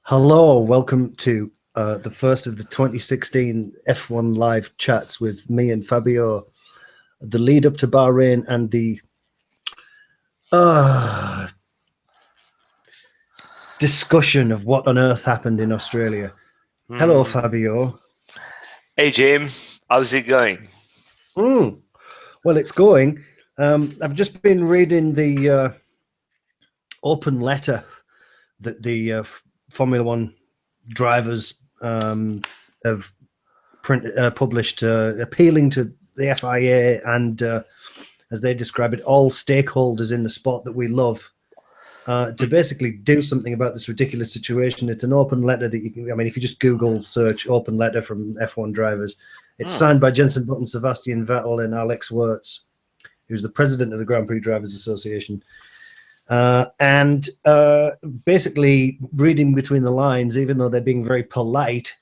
Hello, welcome to the first of the 2016 F1 live chats with me and Fabio. The lead up to Bahrain and the discussion of what on earth happened in Australia. Hello, Fabio. Hey, Jim. How's it going? Well, it's going. I've just been reading the open letter that the Formula One drivers have published, appealing to the FIA and, as they describe it, all stakeholders in the sport that we love, to basically do something about this ridiculous situation. It's an open letter that you can, I mean, if you just Google search open letter from F1 drivers, it's signed by Jenson Button, Sebastian Vettel, and Alex Wirtz, who's the president of the Grand Prix Drivers Association. And basically, reading between the lines, even though they're being very polite,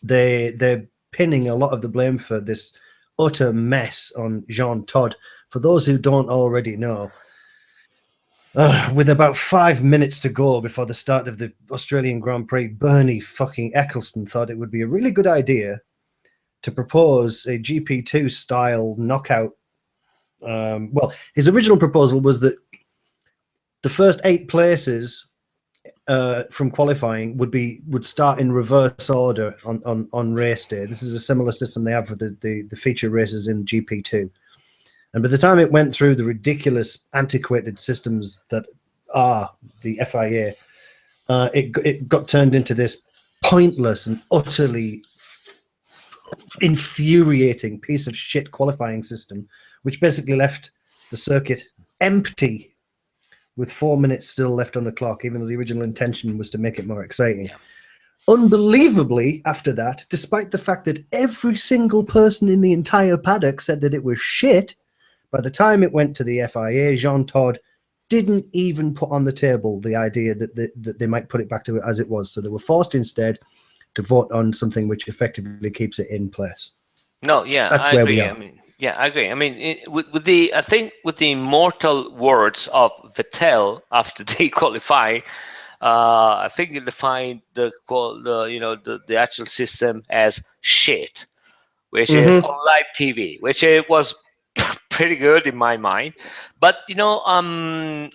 they're pinning a lot of the blame for this utter mess on Jean Todt. For those who don't already know, with about 5 minutes to go before the start of the Australian Grand Prix, Bernie fucking Eccleston thought it would be a really good idea to propose a GP2 style knockout. Well, his original proposal was that the first 8 places from qualifying would start in reverse order on race day. This is a similar system they have for the feature races in GP2. And by the time it went through the ridiculous, antiquated systems that are the FIA, it got turned into this pointless and utterly infuriating piece of shit qualifying system, which basically left the circuit empty with 4 minutes still left on the clock, even though the original intention was to make it more exciting. Yeah. Unbelievably, after that, despite the fact that every single person in the entire paddock said that it was shit, by the time it went to the FIA, Jean Todt didn't even put on the table the idea that they might put it back to it as it was. So they were forced instead to vote on something which effectively keeps it in place. No, yeah, that's I where agree. we are. I mean, yeah, I agree. I mean, I think with the immortal words of Vettel after they qualify, I think he defined the actual system as shit, which is on live TV, which it was pretty good in my mind. But I'm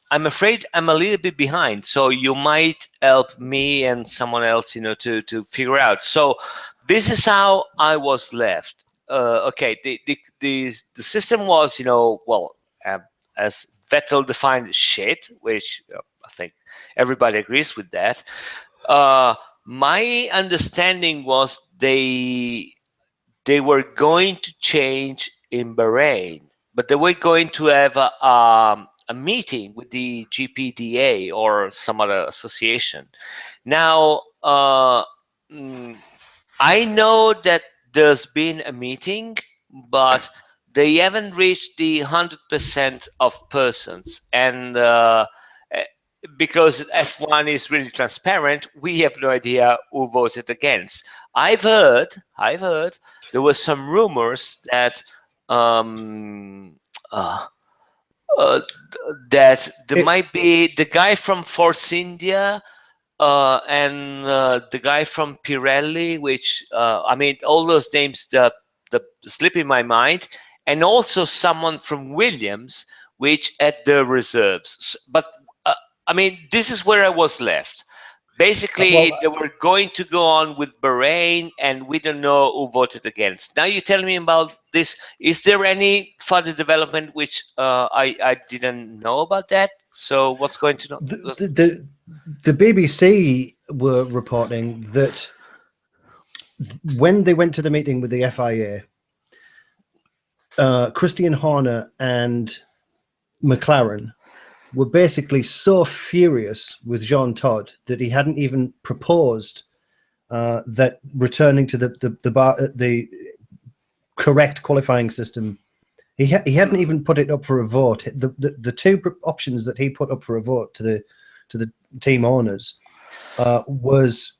afraid I'm a little bit behind, so you might help me and someone else to figure out. So this is how I was left. Okay, the system was as Vettel defined shit, which I think everybody agrees with that. My understanding was they were going to change in Bahrain, but they were going to have a meeting with the GPDA or some other association. Now, I know that there's been a meeting, but they haven't reached the 100% of persons. And because F1 is really transparent, we have no idea who voted against. I've heard there were some rumors that that there might be the guy from Force India and the guy from Pirelli, which I mean, all those names that slip in my mind, and also someone from Williams, which had the reserves. But I mean, this is where I was left. Basically, they were going to go on with Bahrain, and we don't know who voted against. Now you tell me about this. Is there any further development which I didn't know about that? So what's going to know? The BBC were reporting that when they went to the meeting with the FIA, Christian Horner and McLaren were basically so furious with Jean Todt that he hadn't even proposed that returning to the correct qualifying system. He hadn't even put it up for a vote. The two options that he put up for a vote to the team owners was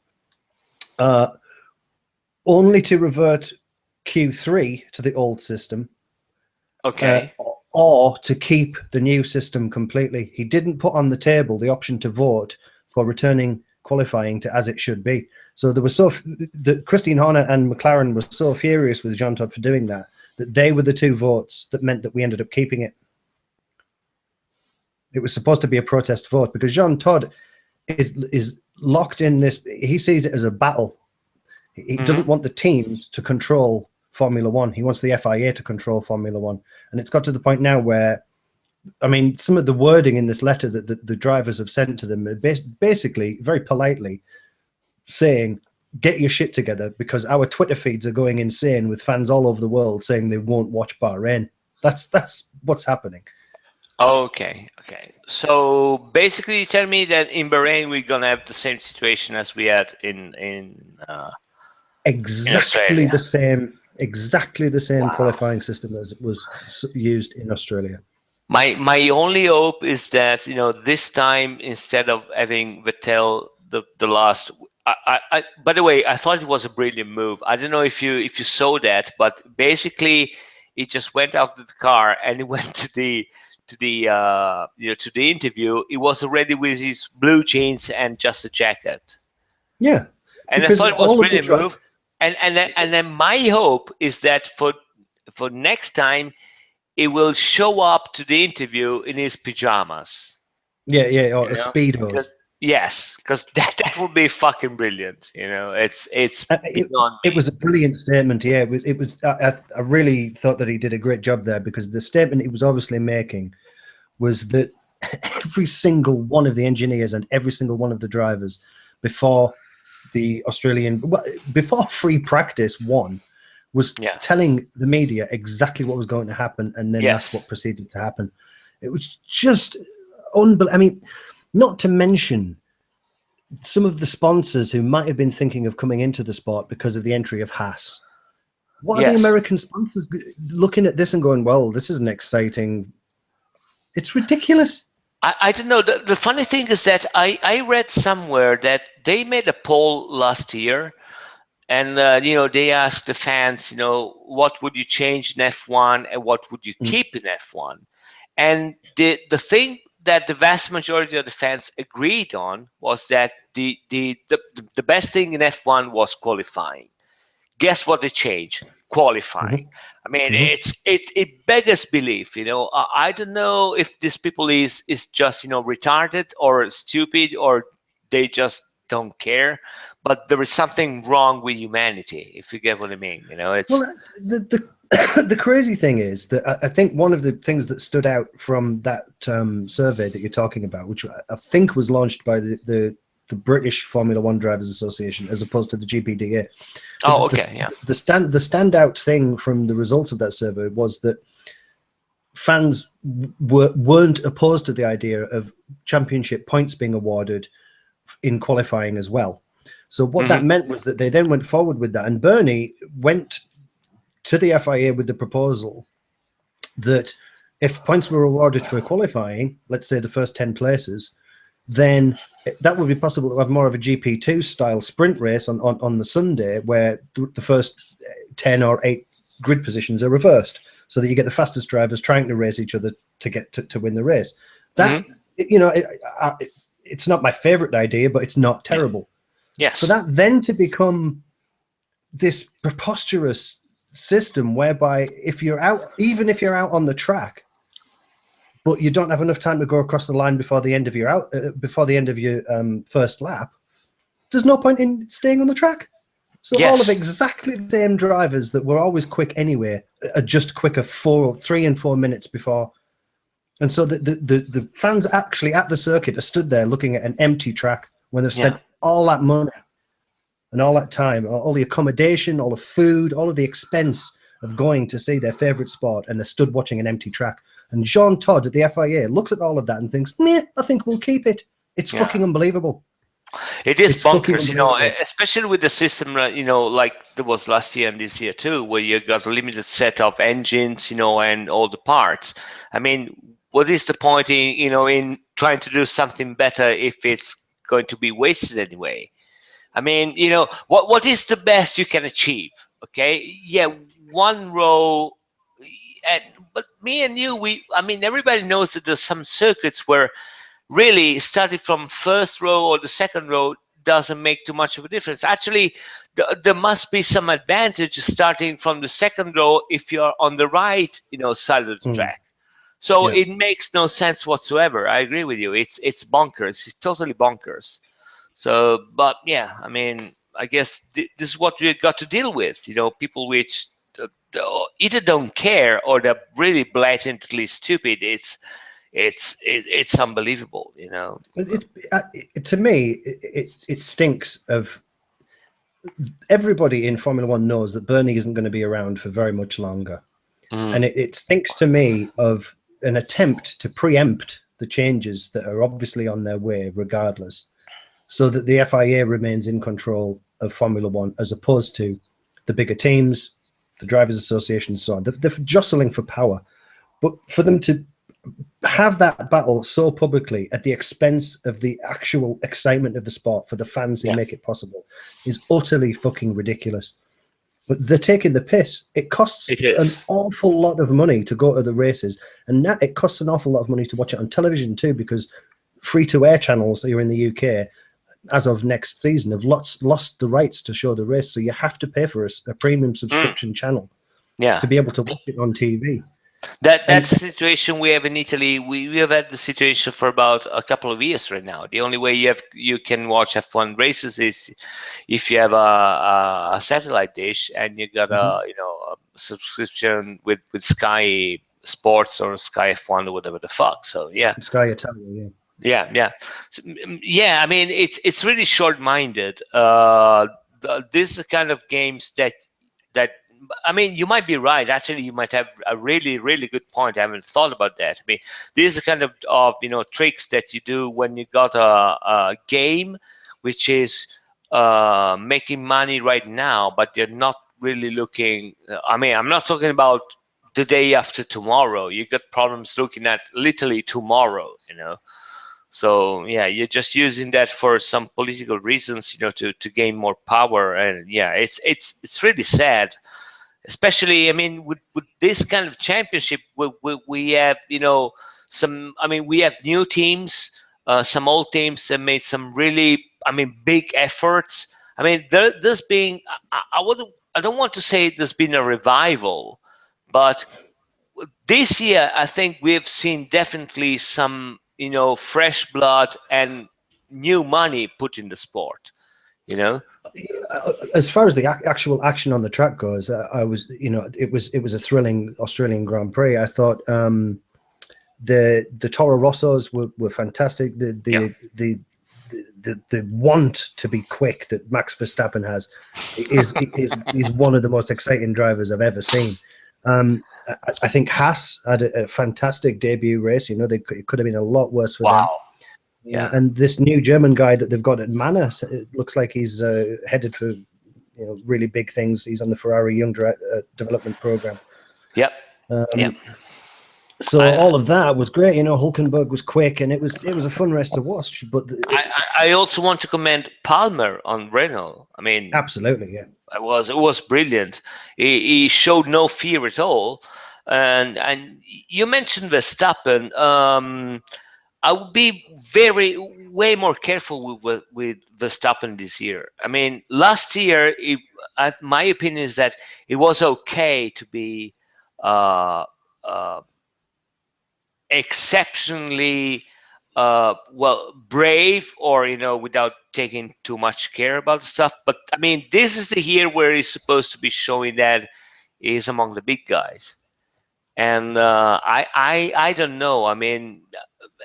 only to revert Q3 to the old system. Okay. Or to keep the new system completely. He didn't put on the table the option to vote for returning qualifying to as it should be. So there was Christine Horner and McLaren were so furious with Jean Todt for doing that they were the two votes that meant that we ended up keeping it. It was supposed to be a protest vote because Jean Todt is locked in this. He sees it as a battle. He doesn't want the teams to control Formula One. He wants the FIA to control Formula One. And it's got to the point now where, I mean, some of the wording in this letter that the drivers have sent to them are basically, very politely, saying, get your shit together because our Twitter feeds are going insane with fans all over the world saying they won't watch Bahrain. That's what's happening. Okay. So basically, you tell me that in Bahrain we're gonna have the same situation as we had in exactly the same Wow. qualifying system as was used in Australia. My only hope is that this time instead of having Vettel the last. By the way, I thought it was a brilliant move. I don't know if you saw that, but basically, he just went out of the car and he went to the interview. He was already with his blue jeans and just a jacket. Yeah, and I thought it was a brilliant move. And then my hope is that for next time, he will show up to the interview in his pajamas. Yeah, or Speedos. Yes, because that would be fucking brilliant. It's beyond it was a brilliant statement. Yeah, it was. I really thought that he did a great job there because the statement he was obviously making was that every single one of the engineers and every single one of the drivers before free practice one was telling the media exactly what was going to happen, and then that's what proceeded to happen. It was just unbelievable. I mean, not to mention some of the sponsors who might have been thinking of coming into the sport because of the entry of Haas. What are the American sponsors looking at this and going, well, this isn't exciting? It's ridiculous. I don't know. The funny thing is that I read somewhere that they made a poll last year, and they asked the fans, what would you change in F1 and what would you keep in F1? And the thing that the vast majority of the fans agreed on was that the best thing in F1 was qualifying. Guess what they changed? Qualifying. I mean, it beggars belief. I don't know if these people is just retarded or stupid or they just don't care, but there is something wrong with humanity, if you get what I mean. It's well, the crazy thing is that I think one of the things that stood out from that survey that you're talking about, which I think was launched by the British Formula One Drivers Association as opposed to the GPDA. The standout thing from the results of that survey was that fans weren't opposed to the idea of championship points being awarded in qualifying as well. So what that meant was that they then went forward with that, and Bernie went to the FIA with the proposal that if points were awarded for qualifying, let's say the first 10 places, then that would be possible to have more of a GP2 style sprint race on the Sunday where the first 10 or 8 grid positions are reversed so that you get the fastest drivers trying to race each other to get to win the race. That, it's not my favorite idea, but it's not terrible. Yes. For that then to become this preposterous system whereby even if you're out on the track, but you don't have enough time to go across the line before the end of your first lap, there's no point in staying on the track. So all of exactly the same drivers that were always quick anyway are just quicker 3 and 4 minutes before. And so the fans actually at the circuit are stood there looking at an empty track when they've spent all that money and all that time, all the accommodation, all the food, all of the expense of going to see their favorite sport, and they're stood watching an empty track. And Jean Todt at the FIA looks at all of that and thinks, meh, I think we'll keep it. It's fucking unbelievable. It is bonkers, especially with the system, like there was last year and this year too, where you got a limited set of engines, and all the parts. I mean, what is the point in trying to do something better if it's going to be wasted anyway? I mean, what is the best you can achieve? Okay, one row, but me and you, everybody knows that there's some circuits where really starting from first row or the second row doesn't make too much of a difference. Actually, there must be some advantage starting from the second row if you're on the right, side of the Mm, track. So yeah. it makes no sense whatsoever. I agree with you. It's bonkers. It's totally bonkers. So, but yeah, I mean, I guess this is what we got to deal with. People which either don't care or they're really blatantly stupid. It's unbelievable. It's to me, it stinks of everybody in Formula One knows that Bernie isn't going to be around for very much longer. Mm, And it stinks to me of an attempt to preempt the changes that are obviously on their way, regardless, so that the FIA remains in control of Formula One as opposed to the bigger teams, the Drivers' Association, and so on. They're jostling for power. But for them to have that battle so publicly at the expense of the actual excitement of the sport for the fans who yeah, make it possible is utterly fucking ridiculous. But they're taking the piss. It costs it an is. awful lot of money to go to the races, and that it costs an awful lot of money to watch it on television too, because free-to-air channels here in the UK, as of next season, have lost the rights to show the race. So you have to pay for a premium Mm, subscription channel yeah. to be able to watch it on TV. That's And the situation we have in Italy. We have had the situation for about a couple of years right now. The only way you can watch F1 races is if you have a satellite dish and you got Mhm. a subscription with Sky Sports or Sky F1 or whatever the fuck. So yeah, Sky Italia, yeah. yeah. So, yeah. I mean, it's really short-minded. This is the kind of games that I mean, you might be right. Actually, you might have a really, really good point. I haven't thought about that. I mean, these are kind of tricks that you do when you got a game which is making money right now, but you're not really looking. I mean, I'm not talking about the day after tomorrow. You got problems looking at literally tomorrow. So yeah, you're just using that for some political reasons, to gain more power, and yeah, it's really sad. Especially, I mean, with this kind of championship, we have some. I mean, we have new teams, some old teams that made some really, I mean, big efforts. I mean, there's been I don't want to say there's been a revival, but this year I think we've seen definitely some fresh blood and new money put in the sport. You know. As far as the actual action on the track goes, I was, it was a thrilling Australian Grand Prix. I thought the Toro Rossos were fantastic. Yeah. The want to be quick that Max Verstappen has is one of the most exciting drivers I've ever seen. I think Haas had a fantastic debut race. It could have been a lot worse for them. Wow. Yeah. And this new German guy that they've got at Manor, it looks like he's headed for really big things. He's on the Ferrari Young Development Program. Yep. Yep. So I, all of that was great. Hulkenberg was quick, and it was a fun race to watch. But I also want to commend Palmer on Renault. I mean, absolutely, yeah. it was brilliant. He showed no fear at all. And you mentioned Verstappen. I would be way more careful with Verstappen this year. I mean, last year, my opinion is that it was okay to be uh, uh, exceptionally brave, or without taking too much care about stuff. But I mean, this is the year where he's supposed to be showing that he's among the big guys. And I don't know. I mean,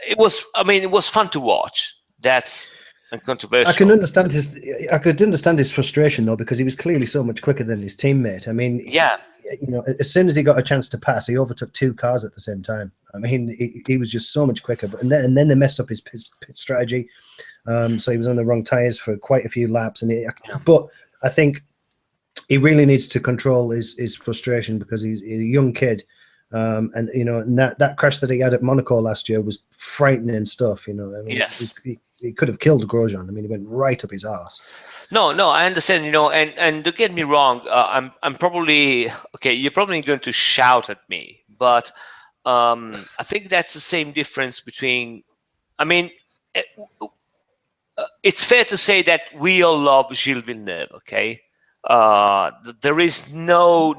it was fun to watch. That's I can uncontroversial. understand his. I could understand his frustration though, because he was clearly so much quicker than his teammate. I mean, Yeah. as soon as he got a chance to pass, he overtook two cars at the same time. I mean, he was just so much quicker. But and then they messed up his pit strategy, so he was on the wrong tires for quite a few laps. But I think he really needs to control his frustration, because he's a young kid. And that crash that he had at Monaco last year was frightening stuff. I mean, Yes. he could have killed Grosjean. I mean, he went right up his ass. No, I understand. And don't get me wrong. I'm probably okay. You're probably going to shout at me, but I think that's the same difference between I mean, eh, it's fair to say that we all love Gilles Villeneuve. Okay, there is no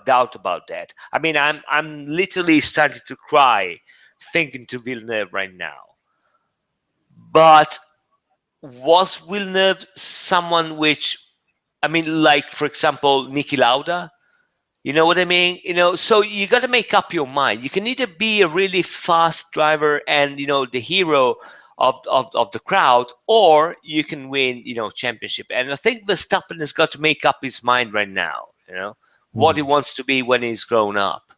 doubt about that. I mean, I'm literally starting to cry thinking to Villeneuve right now. But was Villeneuve someone which, I mean, like for example, Niki Lauda? You know what I mean? So you got to make up your mind. You can either be a really fast driver and the hero of the crowd, or you can win championship. And I think Verstappen has got to make up his mind right now. What he Mm. wants to be when he's grown up.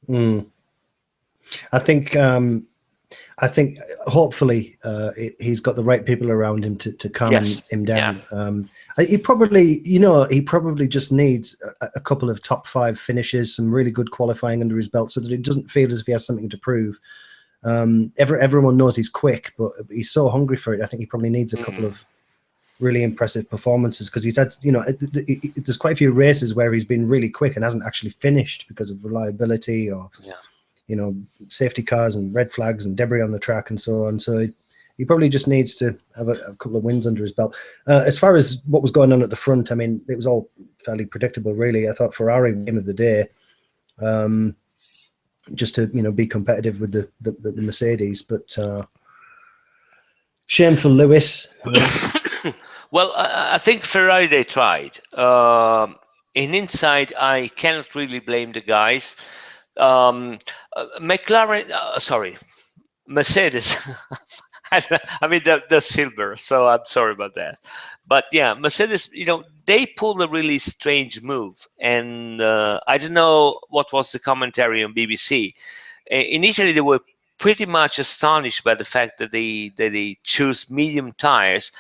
Mm. I think hopefully he's got the right people around him to calm Yes. him Yeah. down. He probably just needs a couple of top 5 finishes, some really good qualifying under his belt, so that it doesn't feel as if he has something to prove. Everyone knows he's quick, but he's so hungry for it. I think he probably needs a couple of really impressive performances, because he's had, there's quite a few races where he's been really quick and hasn't actually finished because of reliability or safety cars and red flags and debris on the track and so on. So he probably just needs to have a couple of wins under his belt. As far as what was going on at the front, I mean, it was all fairly predictable, really. I thought Ferrari game of the day, just to be competitive with the Mercedes, but shame for Lewis. Well, I think Ferrari, they tried. In inside, I cannot really blame the guys. McLaren, sorry, Mercedes. I mean, the silver, so I'm sorry about that. But yeah, Mercedes, they pulled a really strange move, and I don't know what was the commentary on BBC. Initially, they were pretty much astonished by the fact that they choose medium tires,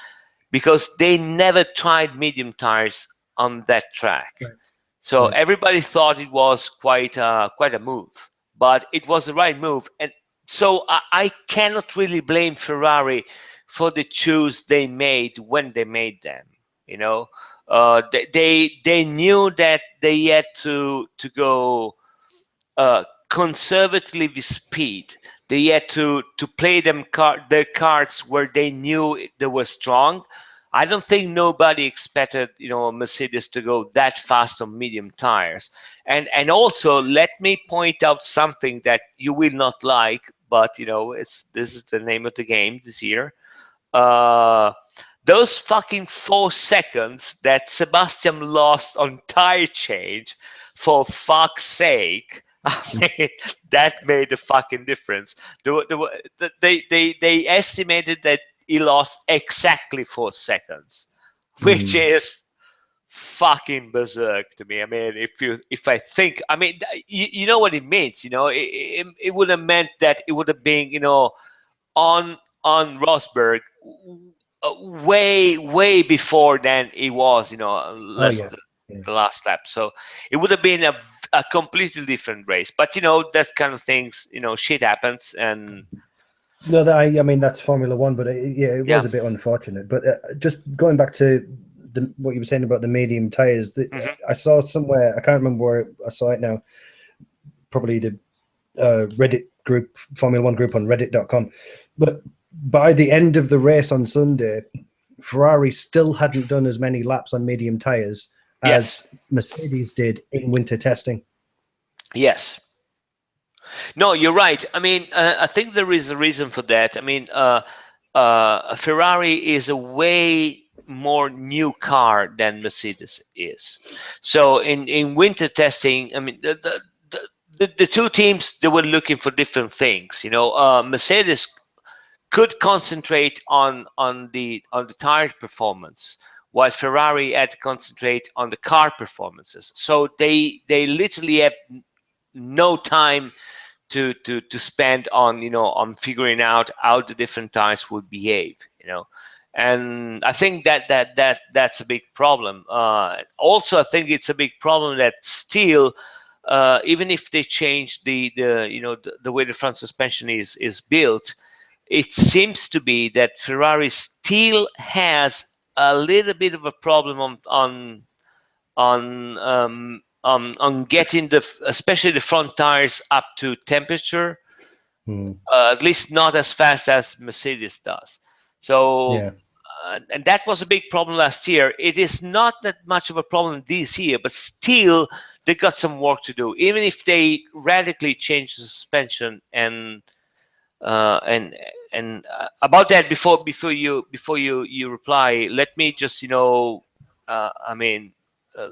because they never tried medium tires on that track. Right. So Right. everybody thought it was quite a move, but it was the right move. And so I cannot really blame Ferrari for the choice they made when they made them. They knew that they had to go conservatively with speed. They had to play their cards where they knew they were strong. I don't think nobody expected Mercedes to go that fast on medium tires. And also, let me point out something that you will not like, but this is the name of the game this year. Uh, those fucking 4 seconds that Sebastian lost on tire change, for fuck's sake. I mean, that made a fucking difference. They estimated that he lost exactly 4 seconds, which is fucking berserk to me. I mean, if I think, I mean, you know what it means. It would have meant that it would have been on Rosberg way before than it was, Oh less yeah. Yeah. the last lap. So it would have been a completely different race. But that kind of things, shit happens, and No, I mean that's Formula One, but it yeah. was a bit unfortunate. But just going back to what you were saying about the medium tires, Hmm. I saw somewhere, I can't remember where I saw it now. Probably the Reddit group, Formula One group on Reddit.com. But by the end of the race on Sunday, Ferrari still hadn't done as many laps on medium tires Yes. as Mercedes did in winter testing. Yes. No, you're right. I mean, I think there is a reason for that. I mean, Ferrari is a way more new car than Mercedes is. So in winter testing, I mean, the two teams, they were looking for different things. Mercedes could concentrate on the tire performance, while Ferrari had to concentrate on the car performances. So they literally have no time to spend on figuring out how the different tires would behave. And I think that's a big problem. Also, I think it's a big problem that still, even if they change the way the front suspension is built, it seems to be that Ferrari still has a little bit of a problem on getting especially the front tires up to temperature. Hmm. At least not as fast as Mercedes does. So, Yeah. and that was a big problem last year. It is not that much of a problem this year, but still they got some work to do. Even if they radically change the suspension uh, and about that, before you reply, let me just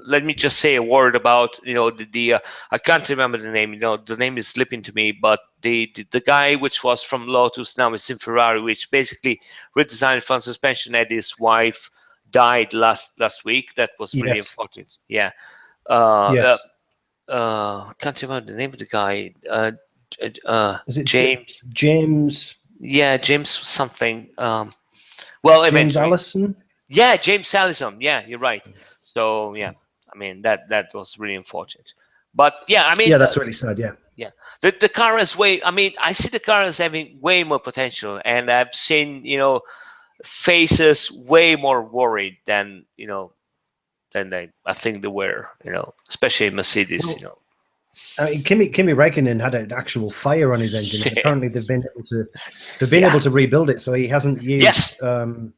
let me just say a word about the I can't remember the name. The name is slipping to me, but the guy which was from Lotus now is in Ferrari, which basically redesigned front suspension, and his wife died last week. That was really Yes. unfortunate. Yeah. uh, Yes. can't remember the name of the guy. Is it James. James Yeah, James something. Well, James eventually. Allison? Yeah, James Allison. Yeah, you're right. So yeah, I mean that was really unfortunate. But yeah, I Yeah, mean, that's really sad. Yeah. yeah, the car is way. I mean, I see the car as having way more potential, and I've seen faces way more worried than I think they were. Especially Mercedes. Well, I mean, Kimi Räikkönen had an actual fire on his engine, and apparently they've been able Yeah. to rebuild it, so he hasn't Yes. used.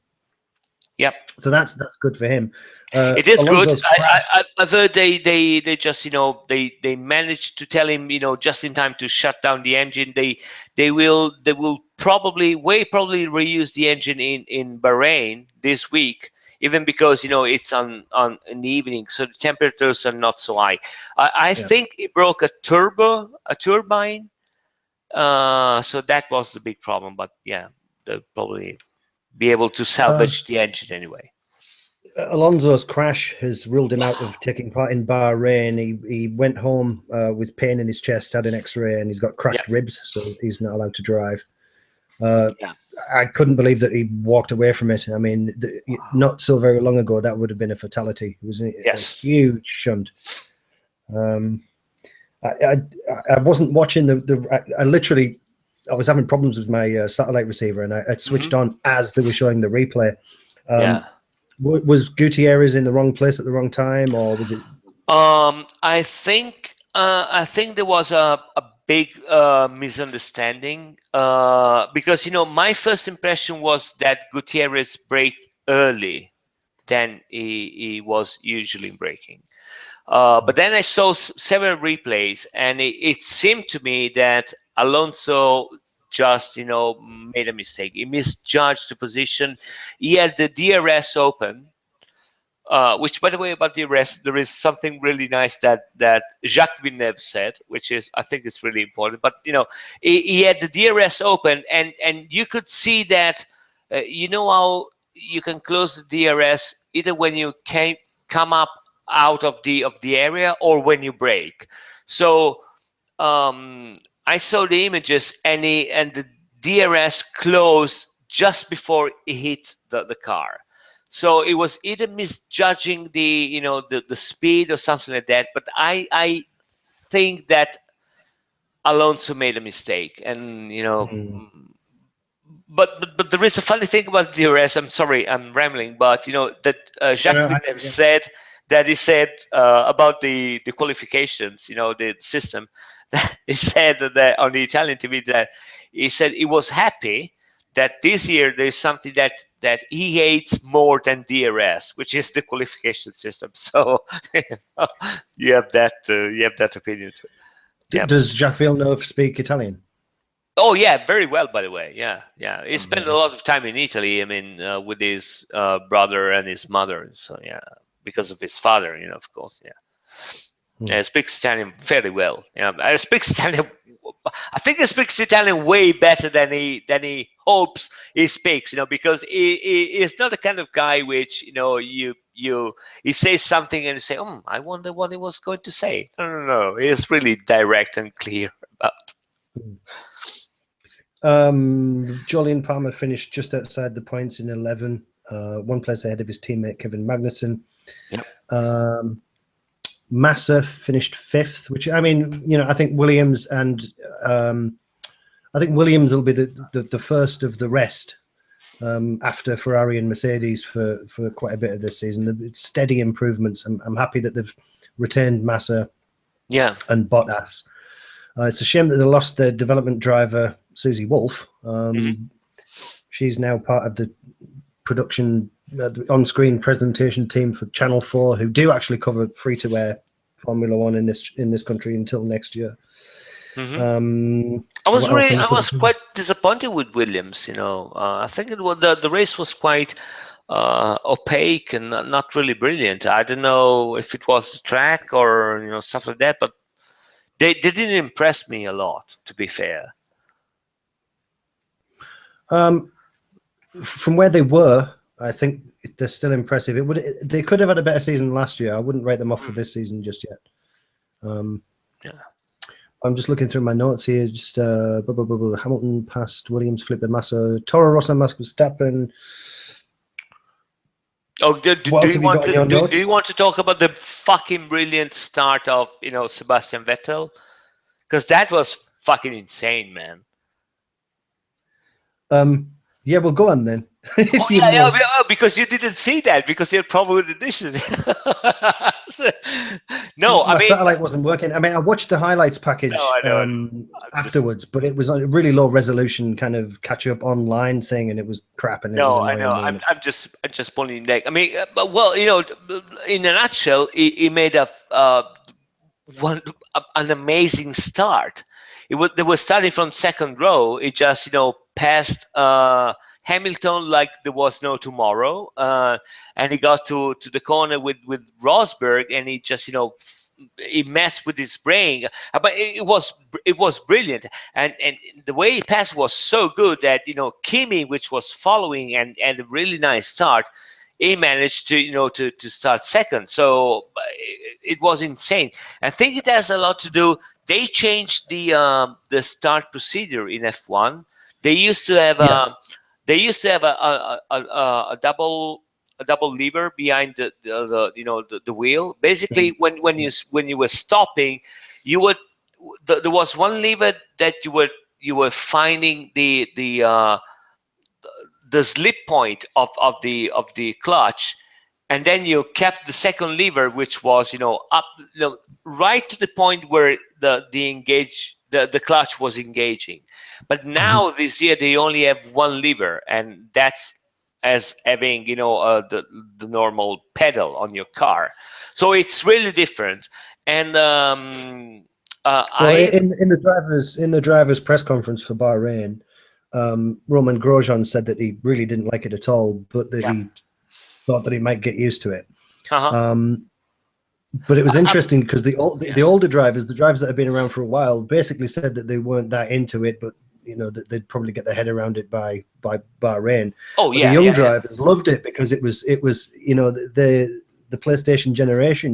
Yep. So that's good for him. It is good. Alonso's crash. I've heard they just they managed to tell him just in time to shut down the engine. They will probably reuse the engine in Bahrain this week, even because it's on in the evening, so the temperatures are not so high. I Yeah. think it broke a turbine. So that was the big problem. But yeah, they'll probably be able to Uh, salvage the engine anyway. Alonso's crash has ruled him out of taking part in Bahrain. He went home with pain in his chest, had an X-ray, and he's got Yeah. cracked ribs, so he's not allowed to drive. Yeah. I couldn't believe that he walked away from it. I mean, not so very long ago, that would have been a fatality. It was a Yes. huge shunt. Um, I wasn't watching I literally I was having problems with my satellite receiver, and I switched on as they were showing the replay. Yeah. Was Gutierrez in the wrong place at the wrong time, or was it? I think there was a big misunderstanding because my first impression was that Gutierrez braked early than he was usually braking. But then I saw several replays, and it seemed to me that Alonso just made a mistake. He misjudged the position. He had the DRS open, which, by the way, about the rest, there is something really nice that Jacques Villeneuve said, which is, I think, it's really important. But he had the DRS open, and you could see that. How you can close the DRS either when you come up out of the area or when you brake. So I saw the images, and the DRS closed just before he hit the car. So it was either misjudging the speed or something like that. But I think that Alonso made a mistake, and Mm, but there is a funny thing about DRS. I'm sorry, I'm rambling, but that Jacques Villeneuve yeah. said that he said about the qualifications, the system. That he said that on the Italian TV, that he said he was happy that this year there's something that he hates more than DRS, which is the qualification system. So you have that opinion too. Yeah. Does Jacques Villeneuve speak Italian? Oh yeah, very well, by the way. Yeah, yeah. He spent a Amazing. lot of time in Italy. I mean, with his brother and his mother. So yeah, because of his father, of course. Yeah, Hmm. yeah. He speaks Italian fairly well. Yeah, I speaks Italian. I think he speaks Italian way better than he hopes he speaks. Because he is not the kind of guy which he says something and you say, I wonder what he was going to say. No, no, no. He's really direct and clear about. Jolyon Palmer finished just outside the points in 11, one place ahead of his teammate Kevin Magnussen. Yep. Massa finished fifth, which I mean, I think Williams will be the first of the rest after Ferrari and Mercedes for quite a bit of this season. The steady improvements. I'm happy that they've retained Massa Yeah. and Bottas. It's a shame that they lost their development driver Susie Wolf. Hmm. She's now part of the production on-screen presentation team for Channel 4, who do actually cover free-to-air Formula One in this country until next year. Hmm. What else? I'm I just looking was through. quite disappointed with Williams. I think it was the race was quite opaque and not really brilliant. I don't know if it was the track or stuff like that, but they didn't impress me a lot, to be fair. Um, from where they were, I think they're still impressive. They could have had a better season last year. I wouldn't write them off for Mm, this season just yet. yeah. I'm just looking through my notes here. Just Hamilton passed Williams, Felipe Massa, Toro Rosso, Max Verstappen. Oh, What else have you got in your do notes? you want to talk about the fucking brilliant start of Sebastian Vettel? Because that was fucking insane, man. Yeah, well, go on then. Oh If you yeah, yeah, must. because you didn't see that because you're probably with the dishes. No, I My mean, satellite wasn't working. I mean, I watched the highlights no, package I know. I'm just afterwards, but it was a really low resolution kind of catch up online thing, and it was crap, and it was no, I know. annoying me. I'm just pulling neck. I mean, but, well, in a nutshell, he made a one an amazing start. They were starting from second row. It just passed Hamilton like there was no tomorrow, and he got to the corner with Rosberg, and he just he messed with his brain. But it was brilliant, and the way he passed was so good that Kimi, which was following and a really nice start, he managed to to start second. So it was insane. I think it has a lot to do. They changed the start procedure in F1. They used to have Yeah. a double lever behind the wheel. Basically, when you were stopping, you would there was one lever that you were finding the slip point of the clutch, and then you kept the second lever, which was up, right to the point where the clutch was engaging. But Mhm. now this year they only have one lever, and that's as having the normal pedal on your car. So it's really different. And Well, I in the drivers' press conference for Bahrain, Roman Grosjean said that he really didn't like it at all, but that yeah. he thought that he might get used to it. Uh-huh. Um, but it was I, interesting because the yes. older drivers, the drivers that have been around for a while, basically said that they weren't that into it, but that they'd probably get their head around it by Bahrain. Oh But the yeah, young yeah, yeah. drivers loved it because it was the PlayStation generation.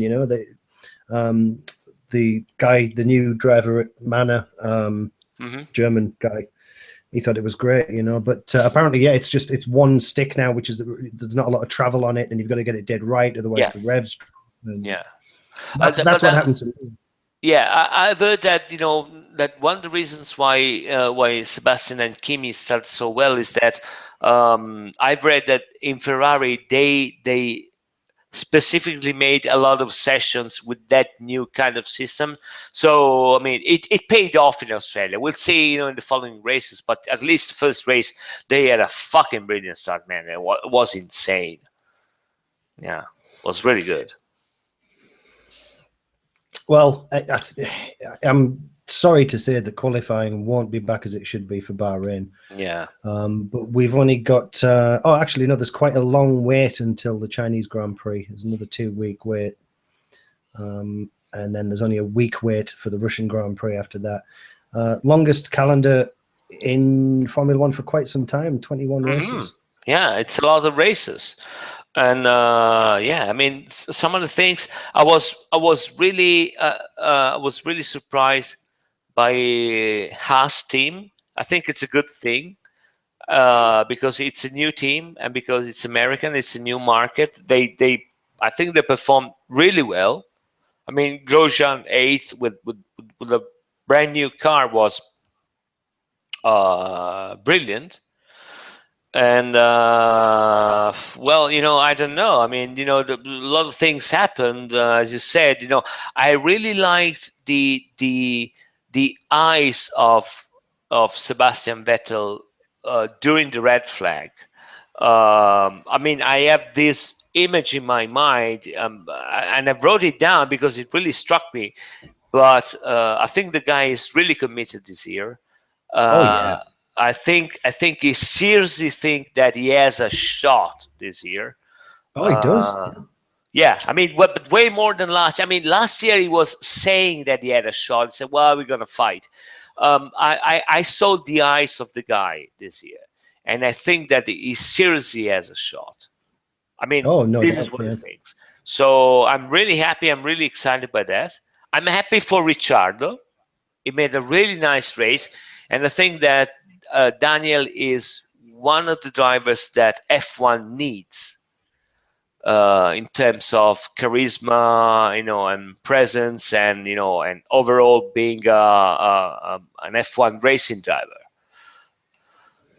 The guy, the new driver at Manor, Hmm. German guy, he thought it was great, But apparently, yeah, it's one stick now, which is there's not a lot of travel on it, and you've got to get it dead right, otherwise Yeah, the revs. And yeah. so that's But what happened to me. yeah, I've heard that that one of the reasons why Sebastian and Kimi started so well is that I've read that in Ferrari they specifically made a lot of sessions with that new kind of system. So I mean, it paid off in Australia. We'll see, in the following races, but at least the first race they had a fucking brilliant start, man. It was insane. Yeah, it was really good. Well, I'm sorry to say that qualifying won't be back as it should be for Bahrain. Yeah. But we've only got. Actually, no. There's quite a long wait until the Chinese Grand Prix. There's another 2-week wait, and then there's only a week wait for the Russian Grand Prix after that. Longest calendar in Formula One for quite some time. 21 Hmm. races. Yeah, it's a lot of races, and yeah, I mean, some of the things I was really surprised by Haas team. I think it's a good thing because it's a new team and because it's American, it's a new market. I think they performed really well. I mean, Grosjean eighth with a brand new car was brilliant. And well, I don't know. I mean, a lot of things happened, as you said. I really liked the eyes of of Sebastian Vettel during the red flag. I mean, I have this image in my mind, and I wrote it down because it really struck me. But I think the guy is really committed this year. Oh yeah. Uh, I think he seriously think that he has a shot this year. Oh, he does. Uh, yeah, I mean, but way more than last. I mean, last year he was saying that he had a shot. He said, "Well, we're gonna fight." I saw the eyes of the guy this year, and I think that he seriously has a shot. I mean, Oh, no this is doubt. what he Yeah. thinks. So I'm really happy. I'm really excited by that. I'm happy for Ricciardo. He made a really nice race, and I think that Daniel is one of the drivers that F1 needs in terms of charisma, and presence, and and overall being an F1 racing driver.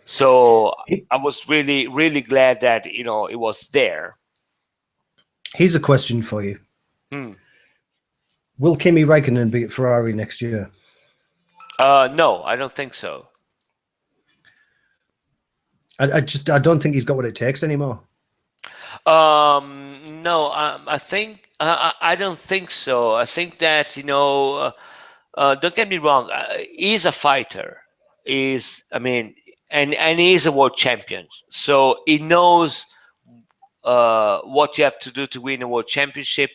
So He- I was really, really glad that it was there. Here's a question for you: Hmm. Will Kimi Räikkönen be at Ferrari next year? No, I don't think so. I don't think he's got what it takes anymore. No, I think I don't think so. I think that don't get me wrong. He's a fighter. I mean, and he's a world champion. So he knows what you have to do to win a world championship,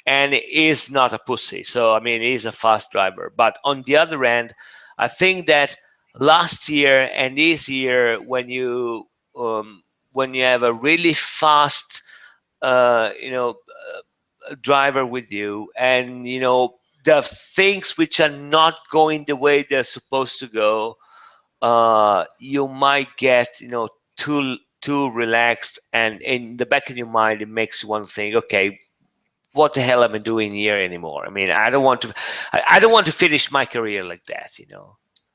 and he is not a pussy. So I mean, he's a fast driver. But on the other hand, I think that last year and this year, when you have a really fast uh, you know driver with you, and the things which are not going the way they're supposed to go, you might get too relaxed, and in the back of your mind it makes you want to think, okay, what the hell am I doing here anymore? I mean, I don't want to finish my career like that.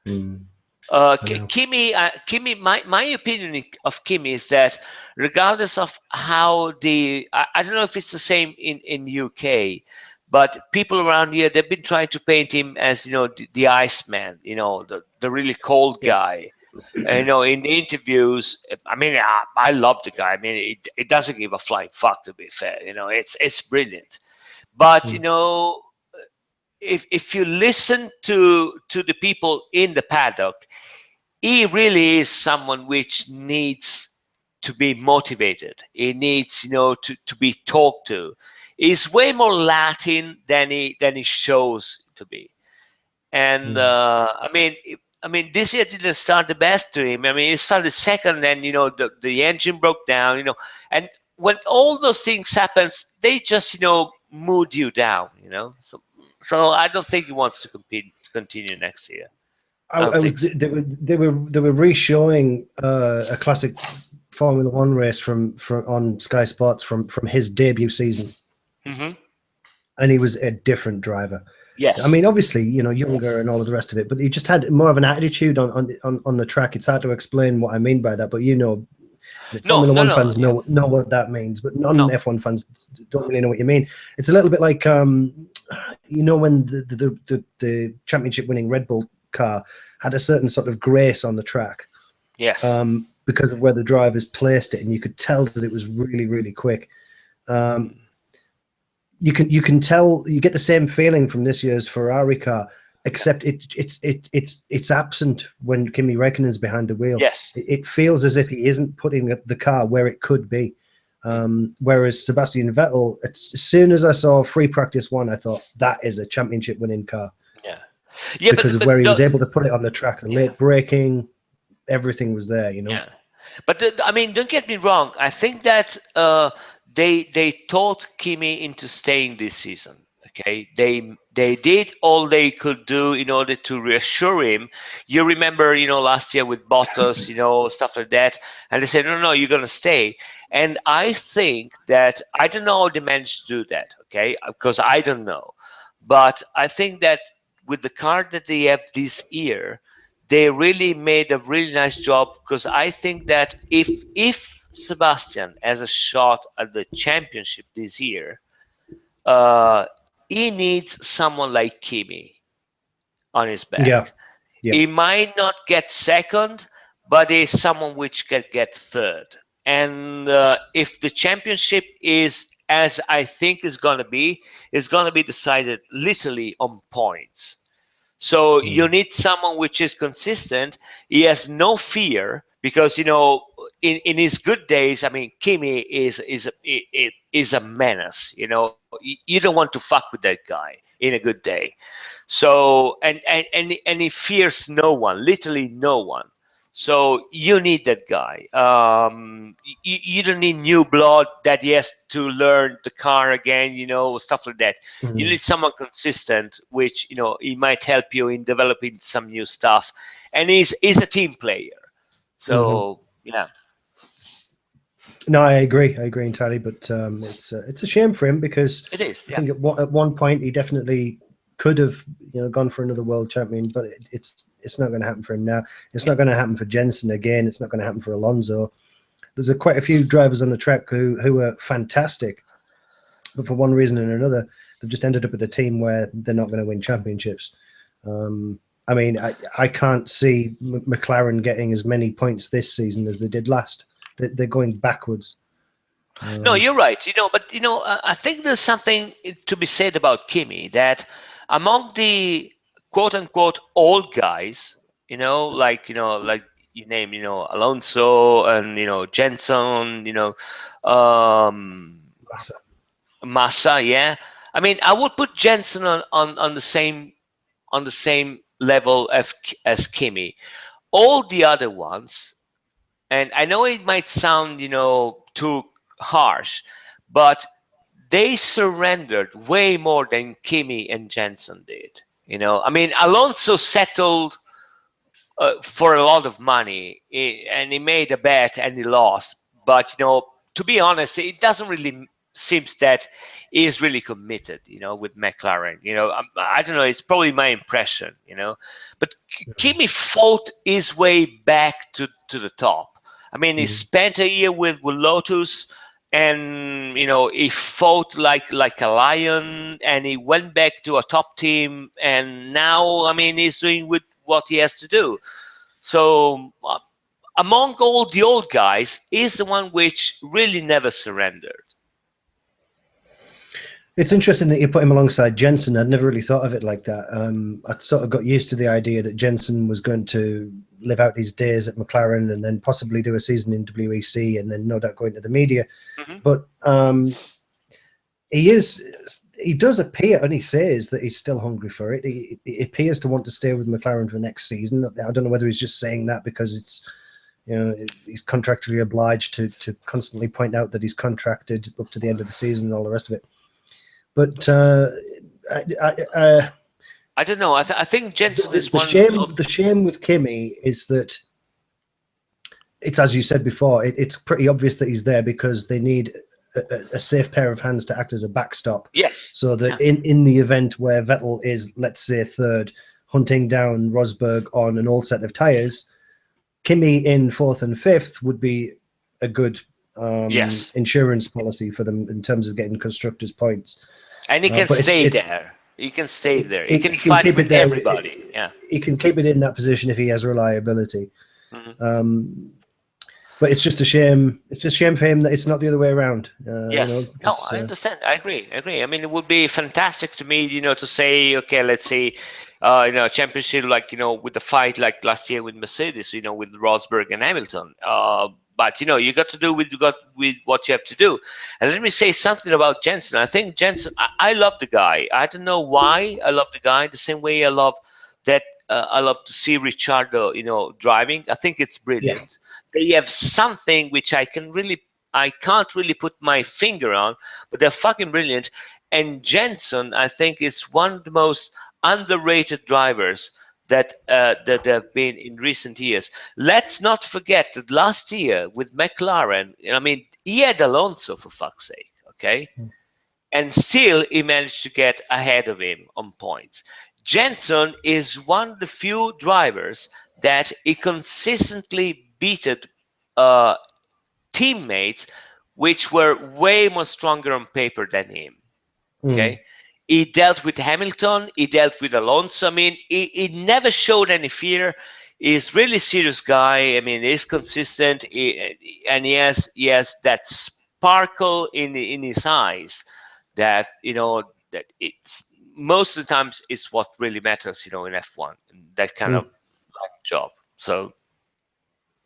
Mm, I know. Kimi, my opinion of Kimi is that regardless of how I don't know if it's the same in UK, but people around here, they've been trying to paint him as the Iceman, the really cold Yeah. guy. In the interviews, I mean, I love the guy. I mean, it doesn't give a flying fuck, to be fair. It's brilliant. But Mm, if you listen to the people in the paddock, he really is someone which needs to be motivated. He needs, to be talked to. He's way more Latin than he shows to be. And mm. I mean, this year didn't start the best to him. I mean, he started second, and the engine broke down. And when all those things happens, they just mood you down. So I don't think he wants to continue next year. I don't I was think so. they were re-showing a classic Formula One race from on Sky Sports from his debut season, Hmm. and he was a different driver. I Yes. mean, obviously, younger and all of the rest of it, but he just had more of an attitude on the track. It's hard to explain what I mean by that, but No, Formula no, One no. fans Yeah. know what that means, but non No. F1 fans don't really know what you mean. It's a little bit like when the championship winning Red Bull car had a certain sort of grace on the track, Yes. because of where the drivers placed it, and you could tell that it was really really quick. Um, Mm. you can tell, you get the same feeling from this year's Ferrari car, Yeah. except it's absent when Kimi Räikkönen's behind the wheel. Yes. It feels as if he isn't putting the car where it could be. Mm. Whereas Sebastian Vettel, as soon as I saw free practice one, I thought that is a championship winning car Yeah. Yeah. because of where he was The, able to put it on the track. The yeah. late braking, everything was there. Yeah. But I mean, don't get me wrong. I think that they talked Kimi into staying this season. Okay, they did all they could do in order to reassure him. You remember, last year with Bottas, stuff like that, and they said, no, no, you're gonna stay. And I think that I don't know how they managed to do that. Okay, because I don't know, but I think that with the car that they have this year, they really made a really nice job, because I think that if Sebastian has a shot at the championship this year, uh, he needs someone like Kimi on his Yeah, back. Yeah. He might not get second, but he's someone which can get third. And if the championship is as I think is going to be, it's going to be decided literally on points. So you Mm. need someone which is consistent. He has no fear because in his good days, I mean, Kimi is a menace. You don't want to fuck with that guy in a good day. So and he fears no one, literally no one. So you need that guy. You don't need new blood that he has to learn the car again, stuff like that. You Mm. need someone consistent, which he might help you in developing some new stuff, and he's a team player. Hmm. So yeah, No, I agree. I agree entirely. But it's a shame for him because it is. I Yeah, think at one point he definitely could have gone for another world champion, but it's not going to happen for him now. It's yeah. not going to happen for Jensen again. It's not going to happen for Alonso. There's quite a few drivers on the track who are fantastic, but for one reason and another, they've just ended up with a team where they're not going to win championships. Um, I mean, I can't see McLaren getting as many points this season as they did last. They're going backwards. No, Um, you're right. But I think there's something to be said about Kimi that among the quote unquote old guys, like you name, Alonso and Jenson, um, Massa. Massa. Yeah, I mean, I would put Jenson on the same level as Kimi. All the other ones, and I know it might sound too harsh, but they surrendered way more than Kimi and Jensen did. I mean, Alonso settled for a lot of money, and he made a bet and he lost. But to be honest, it doesn't really seems that he's really committed. With McLaren. I don't know. It's probably my impression. But Kimi fought his way back to the top. I mean, he Mm. spent a year with Lotus, and he fought like a lion, and he went back to a top team, and now I mean he's doing with what he has to do. So among all the old guys, he's the one which really never surrendered. It's interesting that you put him alongside Jensen. I'd never really thought of it like that. I sort of got used to the idea that Jensen was going to live out his days at McLaren and then possibly do a season in WEC and then no doubt go into the media. Hmm. But he does appear, and he says that he's still hungry for it. He appears to want to stay with McLaren for next season. I don't know whether he's just saying that because he's contractually obliged to constantly point out that he's contracted up to the end of the season and all the rest of it. But I don't know. I think Jensen is the one of. shame with Kimi is that it's, as you said before, it's pretty obvious that he's there because they need a safe pair of hands to act as a backstop, Yes. so Yeah. that in the event where Vettel is, let's say, third, hunting down Rosberg on an old set of tires, Kimi in fourth and fifth would be a good Yes. insurance policy for them in terms of getting constructors points. And he can But stay there. He can stay there. He can he can fight keep with it there. everybody. Yeah. He can keep it in that position if he has reliability. Hmm. But it's just a shame. It's just a shame for him that it's not the other way around. Yes. No, Because I understand. I agree. I agree. I mean, it would be fantastic to me, to say, okay, let's say, championship, like, with the fight like last year with Mercedes, with Rosberg and Hamilton. But you got to do with what you have to do. And let me say something about Jensen. I think Jensen. I love the guy. I don't know why I love the guy. The same way I love that. I love to see Ricciardo, driving. I think it's yeah, brilliant. They have something which I can't really put my finger on, but they're fucking brilliant. And Jensen, I think, is one of the most underrated drivers that have been in recent years. Let's not forget that last year with McLaren, I mean, he had Alonso for fuck's sake, okay? And still he managed to get ahead of him on points. Jenson is one of the few drivers that he consistently beated uh, teammates which were way more stronger on paper than him. mm, Okay, he dealt with Hamilton, he dealt with Alonso. I mean, he never showed any fear. He's really serious guy. I mean, he's consistent, and he has that sparkle in his eyes that that it's most of the times it's what really matters, in F1, that kind of Mm. job. So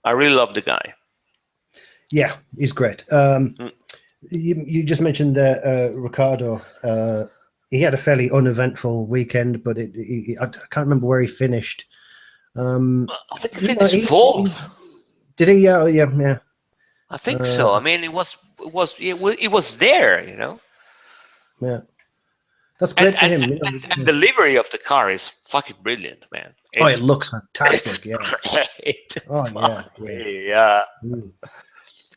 I really love the guy. Yeah, he's great. Mm. You just mentioned Ricardo. He had a fairly uneventful weekend, but I can't remember where he finished. I think he You know, finished fourth. did he? Yeah, yeah, yeah. I think so. I mean, it was there. Yeah. That's And great for and, him. and the livery of the car is fucking brilliant, man. Oh, it It's looks it's fantastic. Yeah. great. Oh, yeah, Fuck yeah. me, yeah. Mm. Oh,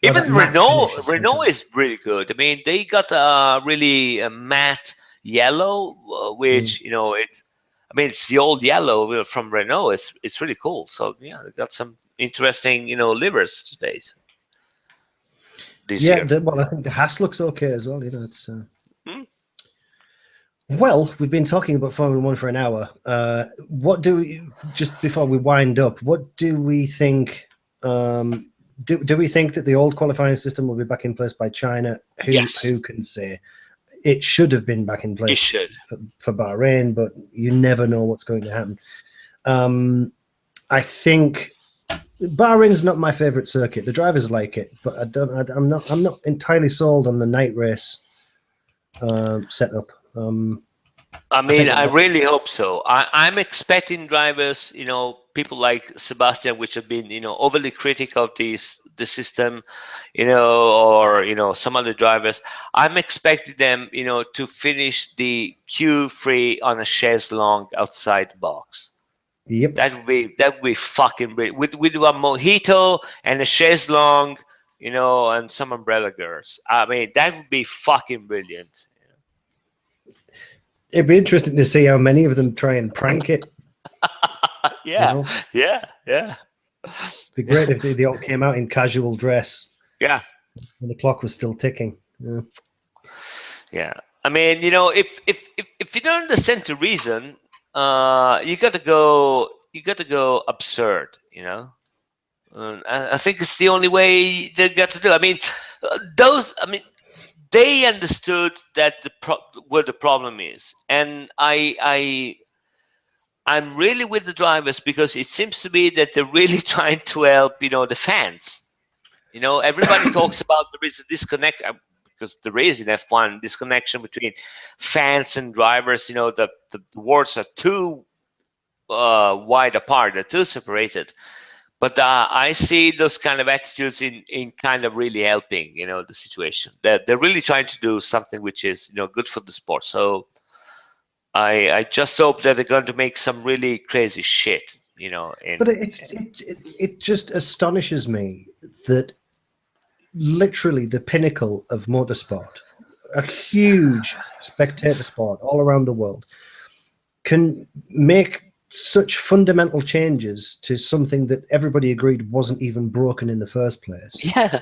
that Even matte finish Renault, is Renault fantastic. is really good. I mean, they got really a matte yellow, Mm. which it's. I mean, it's the old yellow from Renault. It's really cool. So yeah, they got some interesting livers today this Yeah, year. well, I think the Haas looks okay as well. It's Hmm? well, we've been talking about Formula One for an hour. What do we just before we wind up? What do we think? Do we think that the old qualifying system will be back in place by China? Yes, Who can say? It should have been back in it place should. for Bahrain, but you never know what's going to happen. I think Bahrain's not my favorite circuit. The drivers like it, but I'm not entirely sold on the night race setup. I I mean, think I really hope so. I'm expecting drivers, people like Sebastian, which have been, overly critical of the system, or some other drivers. I'm expecting them, to finish the Q3 on a chaise longue outside the box. yep. That would be fucking brilliant. With a mojito and a chaise longue, and some umbrella girls. I mean, that would be fucking brilliant. It'd be interesting to see how many of them try and prank it. You Yeah, know, yeah, yeah. it'd be great if they all came out in casual dress Yeah, and the clock was still ticking. Yeah. yeah. I mean, if you don't understand the reason, you got to go absurd. I think it's the only way they got to do. I mean, those. I mean, they understood that where the problem is, and I'm really with the drivers because it seems to me that they're really trying to help, the fans. Everybody talks about there is a disconnect because there is in F1 disconnection between fans and drivers. The worlds are too wide apart; they're too separated. But I see those kind of attitudes in kind of really helping, the situation. They're really trying to do something which is, good for the sport. So I just hope that they're going to make some really crazy shit, But in it just astonishes me that literally the pinnacle of motorsport, a huge spectator sport all around the world, can make such fundamental changes to something that everybody agreed wasn't even broken in the first place yeah.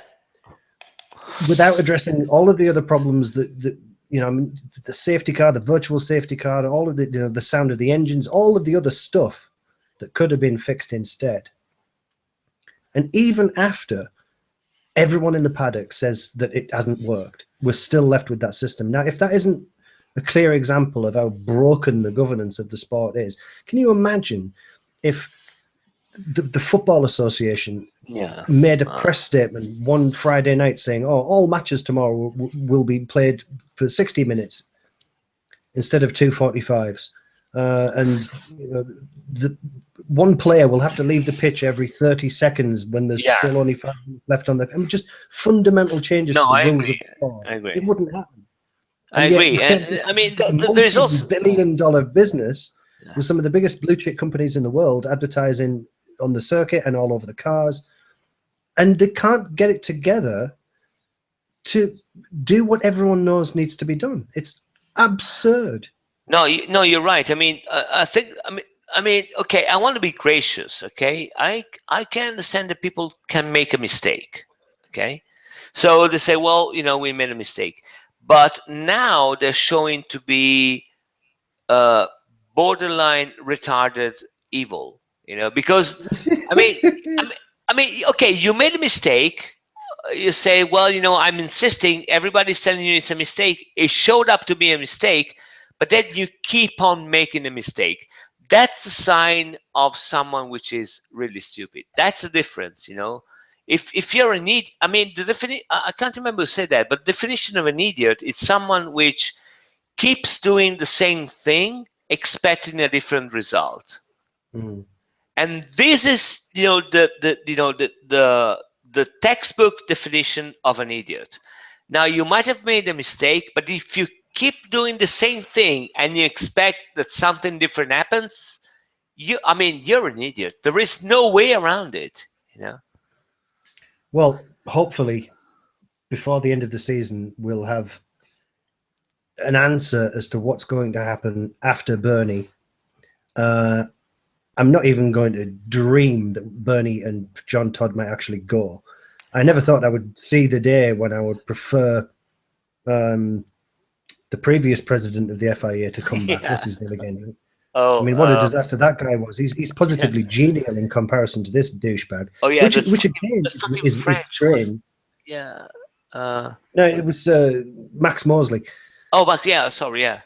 without addressing all of the other problems that I mean, the safety car, the virtual safety car, all of the sound of the engines, all of the other stuff that could have been fixed instead. And even after everyone in the paddock says that it hasn't worked, we're still left with that system. Now, if that isn't a clear example of how broken the governance of the sport is, can you imagine if the Football Association Yeah. made a press statement one Friday night saying, "Oh, all matches tomorrow will be played for 60 minutes instead of 2:45s," and the one player will have to leave the pitch every 30 seconds when there's Yeah. still only 5 minutes left on the. I mean, just fundamental changes No, to the I rules of agree. the sport. I agree. It wouldn't happen, I and yet agree. And I it's mean, a there's also. multi-billion-dollar business Yeah. with some of the biggest blue chip companies in the world advertising on the circuit and all over the cars, and they can't get it together to do what everyone knows needs to be done. It's absurd. No, no, you're right. I mean, I think. I mean, okay. I want to be gracious. Okay, I can understand that people can make a mistake. Okay, so they say, well, we made a mistake, but now they're showing to be uh, borderline retarded evil. Because I mean, I mean, okay, you made a mistake. You say, well, I'm insisting. Everybody's telling you it's a mistake. It showed up to be a mistake, but then you keep on making a mistake. That's a sign of someone which is really stupid. That's the difference. If you're an idiot, I mean, I can't remember who said that, but the definition of an idiot is someone which keeps doing the same thing, expecting a different result. Mm. And this is the textbook definition of an idiot. Now you might have made a mistake, but if you keep doing the same thing and you expect that something different happens, you're an idiot. There is no way around it. Well, hopefully, before the end of the season, we'll have an answer as to what's going to happen after Bernie. I'm not even going to dream that Bernie and John Todd might actually go. I never thought I would see the day when I would prefer the previous president of the FIA to come back. Yeah. What's his name again? Oh, I mean, what a disaster that guy was. He's positively genial in comparison to this douchebag. Oh yeah, which again the fucking is French was, train. yeah. No, it was Max Mosley. Oh, but yeah, sorry, yeah.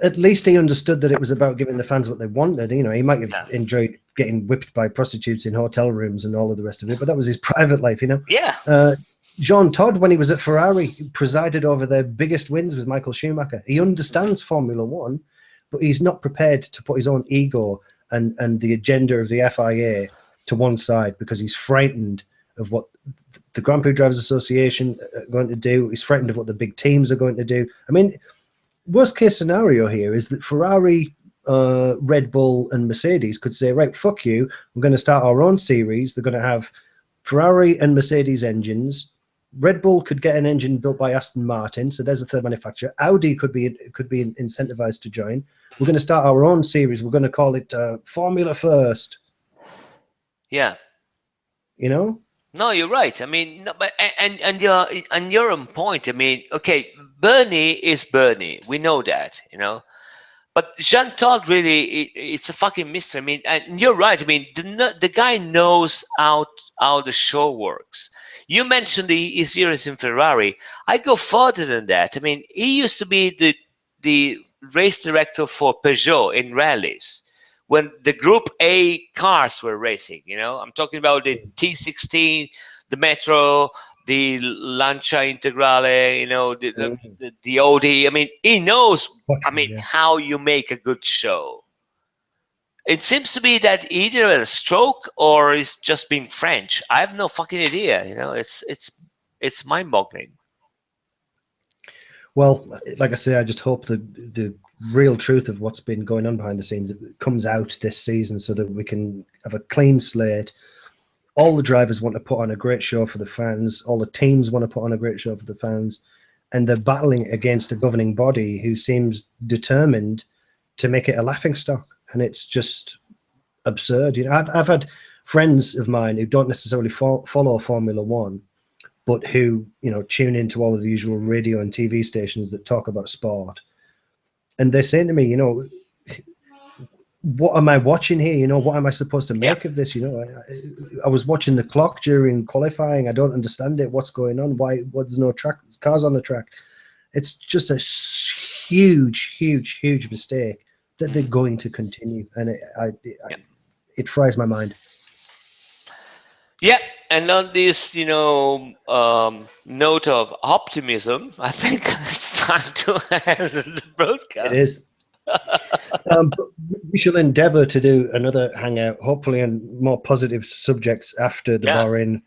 At least he understood that it was about giving the fans what they wanted. He might have enjoyed getting whipped by prostitutes in hotel rooms and all of the rest of it, but that was his private life. Yeah. Jean Todt, when he was at Ferrari, presided over their biggest wins with Michael Schumacher. He understands Formula One, but he's not prepared to put his own ego and the agenda of the FIA to one side because he's frightened of what the Grand Prix Drivers Association are going to do. He's frightened of what the big teams are going to do. I mean, worst case scenario here is that Ferrari, Red Bull, and Mercedes could say, right, fuck you. We're going to start our own series. They're going to have Ferrari and Mercedes engines. Red Bull could get an engine built by Aston Martin, so there's a third manufacturer. Audi could be incentivized to join. We're going to start our own series. We're going to call it Formula First. Yeah. No, you're right. I mean, no, but and you're on point. I mean, okay, Bernie is Bernie. We know that. But Jean Todt really, it's a fucking mystery. I mean, and you're right. I mean, the guy knows how the show works. You mentioned his years in Ferrari. I go further than that. I mean, he used to be the race director for Peugeot in rallies when the Group A cars were racing. I'm talking about the T16, the Metro, the Lancia Integrale, the Audi. I mean, he knows. How you make a good show. It seems to be that either a stroke or he's just being French. I have no fucking idea. It's mind-boggling. Well, like I say, I just hope the real truth of what's been going on behind the scenes comes out this season so that we can have a clean slate. All the drivers want to put on a great show for the fans. All the teams want to put on a great show for the fans. And they're battling against a governing body who seems determined to make it a laughingstock. And it's just absurd. I've had friends of mine who don't necessarily follow Formula One, but who, tune into all of the usual radio and TV stations that talk about sport. And they're saying to me, what am I watching here? What am I supposed to make of this? I was watching the clock during qualifying. I don't understand it. What's going on? What's no cars on the track? It's just a huge, huge, huge mistake that they're going to continue. And it fries my mind. Yeah, and on this, note of optimism, I think it's time to end the broadcast. It is. But we shall endeavour to do another hangout, hopefully on more positive subjects after the Bahrain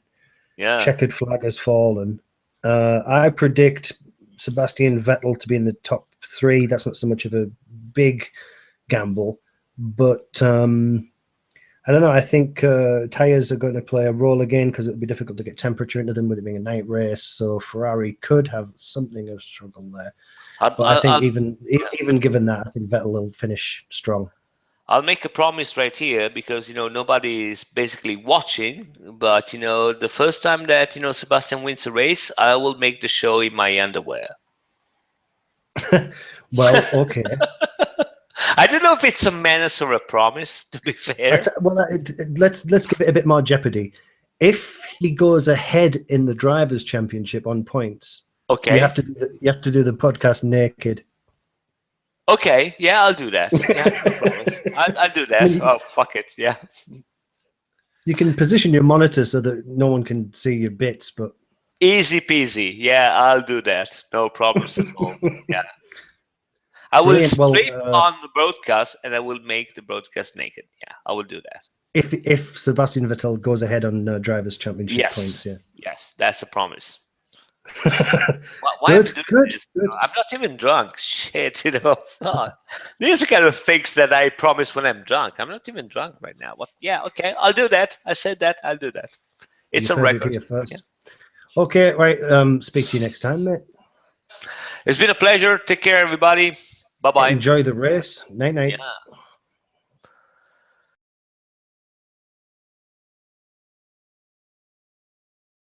checkered flag has fallen. I predict Sebastian Vettel to be in the top 3. That's not so much of a big gamble, but I don't know. I think tyres are going to play a role again because it'll be difficult to get temperature into them with it being a night race. So Ferrari could have something of a struggle there. But I think even given that, I think Vettel will finish strong. I'll make a promise right here because nobody is basically watching. But the first time that Sebastian wins a race, I will make the show in my underwear. Well, okay. I don't know if it's a menace or a promise, to be fair. Let's give it a bit more jeopardy. If he goes ahead in the drivers' championship on points, Okay. you have to do the podcast naked. Okay, yeah, I'll do that. Yeah, no problem. I'll do that. I mean, Oh, fuck it. Yeah. you can position your monitor so that no one can see your bits, but Easy peasy. Yeah, I'll do that. No problems at all. Yeah. I will brilliant. Well, strip on the broadcast and I will make the broadcast naked. Yeah, I will do that. if Sebastian Vettel goes ahead on drivers' championship Yes. points, yeah. Yes, that's a promise. Why I'm doing good. this? I'm not even drunk. Shit, fuck. These are kind of things that I promise when I'm drunk. I'm not even drunk right now. What? Yeah, okay, I'll do that. I said that. I'll do that. It's You've a heard it record. here first. Yeah. Okay, right. Speak to you next time, mate. It's been a pleasure. Take care, everybody. Bye bye. Enjoy the race. Night night. Yeah.